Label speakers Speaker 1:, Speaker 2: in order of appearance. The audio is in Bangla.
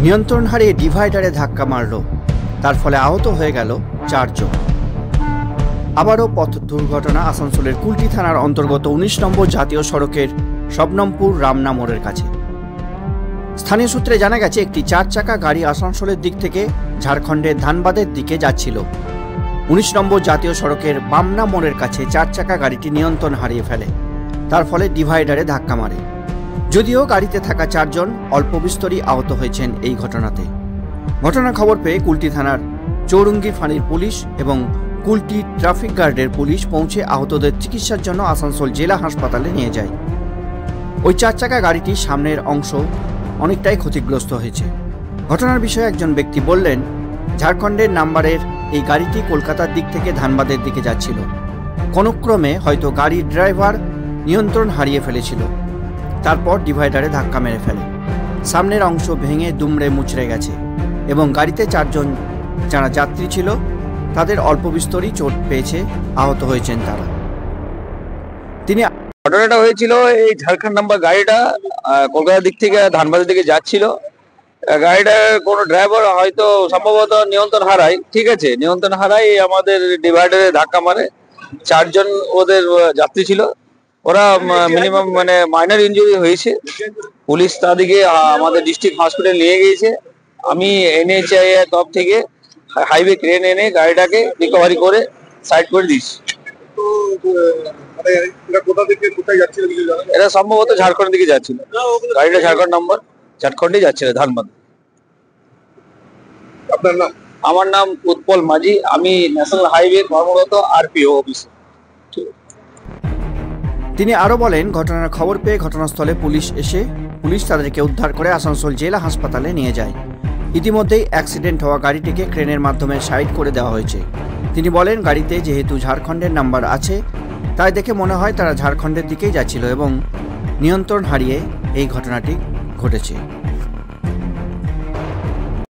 Speaker 1: নিয়ন্ত্রণ হারিয়ে ডিভাইডারে ধাক্কা মারল, তার ফলে আহত হয়ে গেল 4 জন। আবারও পথ দুর্ঘটনা আসানসোলের কুলটি থানার অন্তর্গত 19 নম্বর জাতীয় সড়কের শবনমপুর রামনা মোড়ের কাছে। স্থানীয় সূত্রে জানা গেছে, একটি 4 চাকা গাড়ি আসানসোলের দিক থেকে ঝাড়খণ্ডের ধানবাদের দিকে যাচ্ছিল। 19 নম্বর জাতীয় সড়কের বামনা মোড়ের কাছে 4 চাকা গাড়িটি নিয়ন্ত্রণ হারিয়ে ফেলে, তার ফলে ডিভাইডারে ধাক্কা মারে। যদিও গাড়িতে থাকা 4 জন অল্প বিস্তরই আহত হয়েছেন এই ঘটনাতে। ঘটনার খবর পেয়ে কুলটি থানার চৌরঙ্গি ফাঁড়ির পুলিশ এবং কুলটি ট্রাফিক গার্ডের পুলিশ পৌঁছে আহতদের চিকিৎসার জন্য আসানসোল জেলা হাসপাতালে নিয়ে যায়। ওই 4 চাকা গাড়িটির সামনের অংশ অনেকটাই ক্ষতিগ্রস্ত হয়েছে। ঘটনার বিষয়ে একজন ব্যক্তি বললেন, ঝাড়খণ্ডের নাম্বারের এই গাড়িটি কলকাতার দিক থেকে ধানবাদের দিকে যাচ্ছিল। কোনো ক্রমে হয়তো গাড়ির ড্রাইভার নিয়ন্ত্রণ হারিয়ে ফেলেছিল, তারপর ডিভাইডারে ধাক্কা মেরে ফেলে। সামনের অংশ ভেঙে দুমড়ে মুচড়ে গেছে এবং গাড়িতে 4 জন যারা যাত্রী ছিল তাদের অল্প বিস্তরই চোট পেয়েছে, আহত হয়েছেন তারা। তিনি
Speaker 2: ঘটনাটা হয়েছিল এই ঝাড়খণ্ড নাম্বার গাড়িটা কলকাতার দিক থেকে ধানবাদের দিকে যাচ্ছিল। গাড়িটার কোনো ড্রাইভার হয়তো সম্ভবত নিয়ন্ত্রণ হারায়, ঠিক আছে, নিয়ন্ত্রণ হারায় আমাদের ডিভাইডারে ধাক্কা মারে। 4 জন ওদের যাত্রী ছিল, ওরা মিনিমাম মাইনর ইনজুরি হয়েছে। পুলিশ তাদেরকে আমাদের ডিস্ট্রিক্ট হসপিটাল নিয়ে গিয়েছে। আমি NHAI এর তরফ থেকে হাইওয়ে ক্রেন এনে গাড়িটাকে রিকভারি করে সাইড করে দিয়েছি। এটা সম্ভবত ঝাড়খণ্ডের দিকে যাচ্ছিল, গাড়িটা ঝাড়খণ্ড নাম্বার, ঝাড়খণ্ডে যাচ্ছিল ধানবাদ। আপনার নাম? আমার নাম উৎপল মাঝি, আমি ন্যাশনাল হাইওয়ে কর্মরত RPO অফিসার।
Speaker 1: তিনি আরো বলেন, ঘটনার খবর পেয়ে ঘটনাস্থলে পুলিশ তাদেরকে উদ্ধার করে আসানসোল জেলা হাসপাতালে নিয়ে যায়। ইতিমধ্যেই অ্যাক্সিডেন্ট হওয়া গাড়িটিকে ক্রেনের মাধ্যমে সাইড করে দেওয়া হয়েছে। তিনি বলেন, গাড়িতে যেহেতু ঝাড়খণ্ডের নাম্বার আছে, তাই দেখে মনে হয় তারা ঝাড়খণ্ডের দিকেই যাচ্ছিল এবং নিয়ন্ত্রণ হারিয়ে এই ঘটনাটি ঘটেছে।